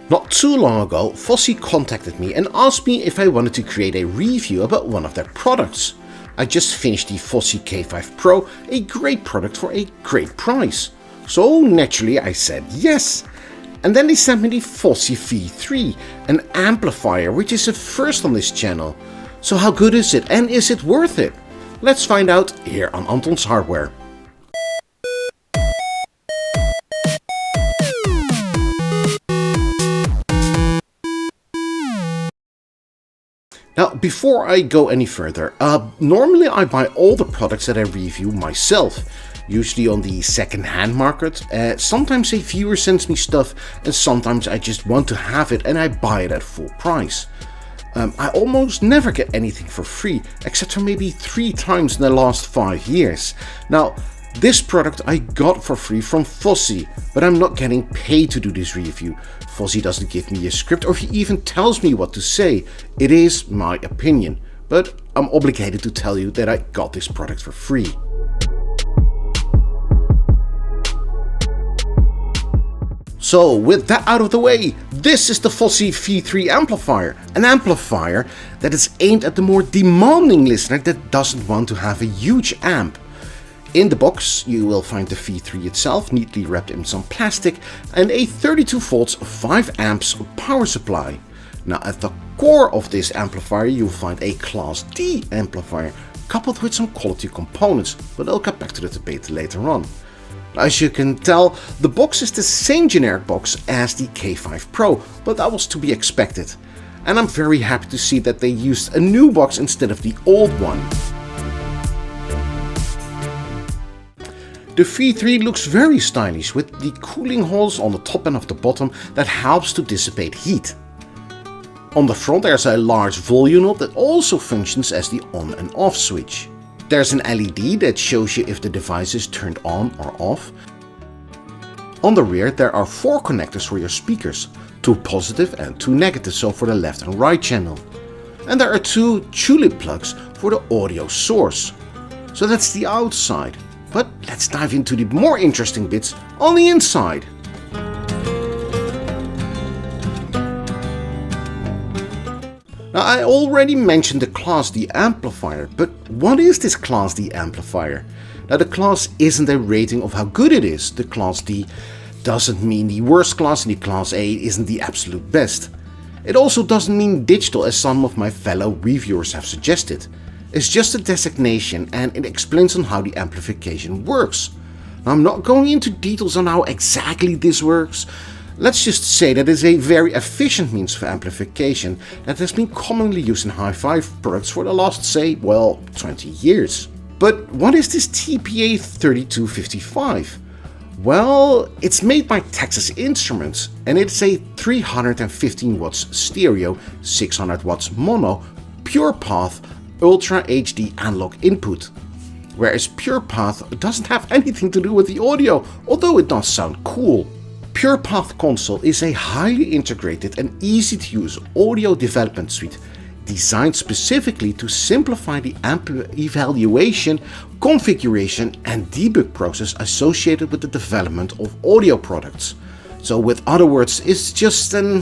Not too long ago, Fosi contacted me and asked me if I wanted to create a review about one of their products. I just finished the Fosi K5 Pro, a great product for a great price. So naturally I said yes. And then they sent me the Fosi V3, an amplifier which is a first on this channel. So how good is it and is it worth it? Let's find out here on Anton's Hardware. Now, before I go any further, normally I buy all the products that I review myself, usually on the second-hand market. Sometimes a viewer sends me stuff and sometimes I just want to have it and I buy it at full price. I almost never get anything for free, except for maybe 3 times in the last 5 years. Now, this product I got for free from Fosi, but I'm not getting paid to do this review. Fosi doesn't give me a script or he even tells me what to say. It is my opinion, but I'm obligated to tell you that I got this product for free. So with that out of the way, this is the Fosi V3 amplifier. An amplifier that is aimed at the more demanding listener that doesn't want to have a huge amp. In the box you will find the V3 itself neatly wrapped in some plastic and a 32 volts 5 amps power supply. Now at the core of this amplifier you'll find a Class D amplifier coupled with some quality components, but I'll get back to the debate later on. As you can tell, the box is the same generic box as the K5 Pro, but that was to be expected. And I'm very happy to see that they used a new box instead of the old one. The V3 looks very stylish with the cooling holes on the top and of the bottom that helps to dissipate heat. On the front there's a large volume knob that also functions as the on and off switch. There's an LED that shows you if the device is turned on or off. On the rear there are 4 connectors for your speakers, 2 positive and 2 negative, so for the left and right channel. And there are 2 tulip plugs for the audio source. So that's the outside. But let's dive into the more interesting bits on the inside. Now I already mentioned the Class D amplifier, but what is this Class D amplifier? Now the class isn't a rating of how good it is. The Class D doesn't mean the worst class and the Class A isn't the absolute best. It also doesn't mean digital as some of my fellow reviewers have suggested. It's just a designation and it explains on how the amplification works. Now, I'm not going into details on how exactly this works. Let's just say that it's a very efficient means for amplification that has been commonly used in hi-fi products for the last, say, well, 20 years. But what is this TPA3255? Well, it's made by Texas Instruments and it's a 315 watts stereo, 600 watts mono, pure path, Ultra HD analog input, whereas Pure Path doesn't have anything to do with the audio, although it does sound cool. Pure Path Console is a highly integrated and easy to use audio development suite designed specifically to simplify the amp evaluation, configuration and debug process associated with the development of audio products. So with other words, it's just an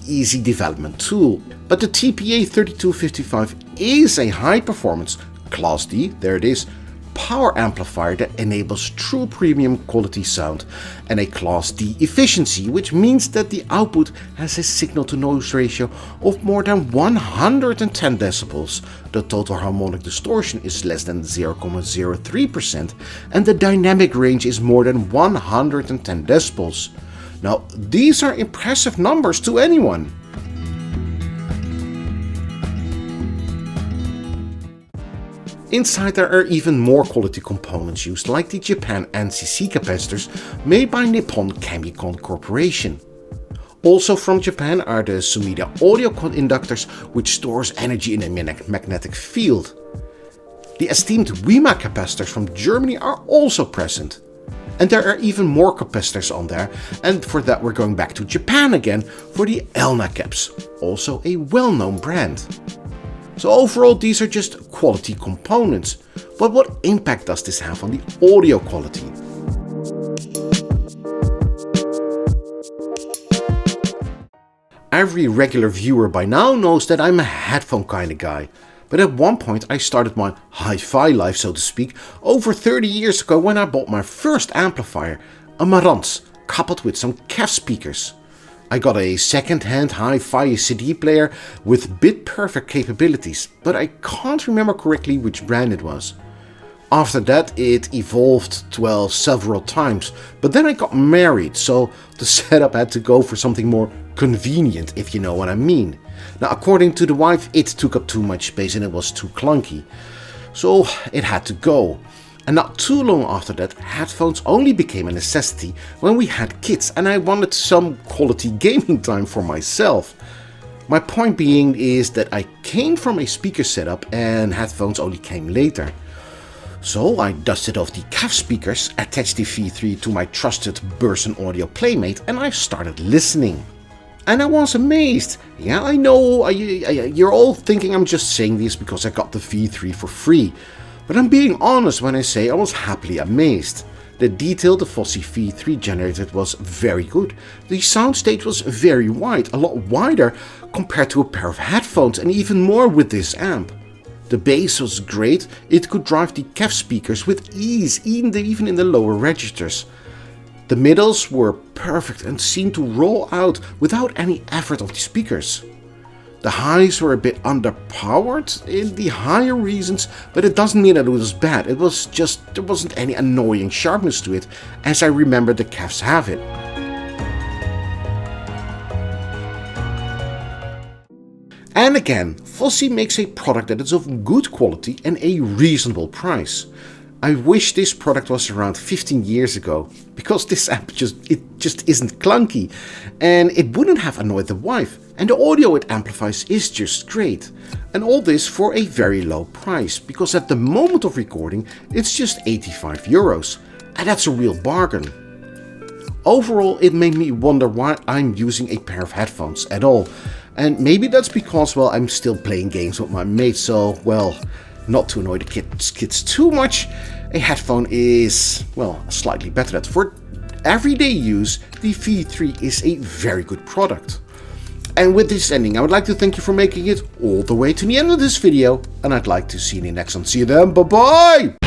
easy development tool. But the TPA3255 is a high performance Class D, there it is, power amplifier that enables true premium quality sound and a Class D efficiency, which means that the output has a signal to noise ratio of more than 110 decibels. The total harmonic distortion is less than 0.03% and the dynamic range is more than 110 decibels. Now, these are impressive numbers to anyone. Inside there are even more quality components used, like the Japan NCC capacitors made by Nippon Chemicon Corporation. Also from Japan are the Sumida audio conductors, which stores energy in a magnetic field. The esteemed WIMA capacitors from Germany are also present. And there are even more capacitors on there, and for that we're going back to Japan again for the Elna caps, also a well-known brand. So overall these are just quality components, but what impact does this have on the audio quality? Every regular viewer by now knows that I'm a headphone kind of guy. But at one point I started my hi-fi life, so to speak, over 30 years ago when I bought my first amplifier, a Marantz, coupled with some KEF speakers. I got a second-hand hi-fi CD player with bit-perfect capabilities, but I can't remember correctly which brand it was. After that it evolved, well, several times, but then I got married, so the setup had to go for something more convenient, if you know what I mean. Now, according to the wife, it took up too much space and it was too clunky, so it had to go. And not too long after that, headphones only became a necessity when we had kids and I wanted some quality gaming time for myself. My point being is that I came from a speaker setup and headphones only came later. So I dusted off the KEF speakers, attached the V3 to my trusted Burson Audio Playmate and I started listening. And I was amazed. Yeah, I know you're all thinking I'm just saying this because I got the V3 for free. But I'm being honest when I say I was happily amazed. The detail the Fosi V3 generated was very good. The soundstage was very wide, a lot wider compared to a pair of headphones and even more with this amp. The bass was great, it could drive the KEF speakers with ease, even in the lower registers. The middles were perfect and seemed to roll out without any effort of the speakers. The highs were a bit underpowered in the higher regions, but it doesn't mean that it was bad. It was just there wasn't any annoying sharpness to it, as I remember the KEFs have it. And again, Fosi makes a product that is of good quality and a reasonable price. I wish this product was around 15 years ago, because this amp just isn't clunky, and it wouldn't have annoyed the wife, and the audio it amplifies is just great. And all this for a very low price, because at the moment of recording it's just 85 euros, and that's a real bargain. Overall, it made me wonder why I'm using a pair of headphones at all, and maybe that's because, well, I'm still playing games with my mates, so, well, not to annoy the kids too much, a headphone is, well, slightly better. For everyday use, the V3 is a very good product. And with this ending, I would like to thank you for making it all the way to the end of this video, and I'd like to see you in the next one. See you then, bye bye!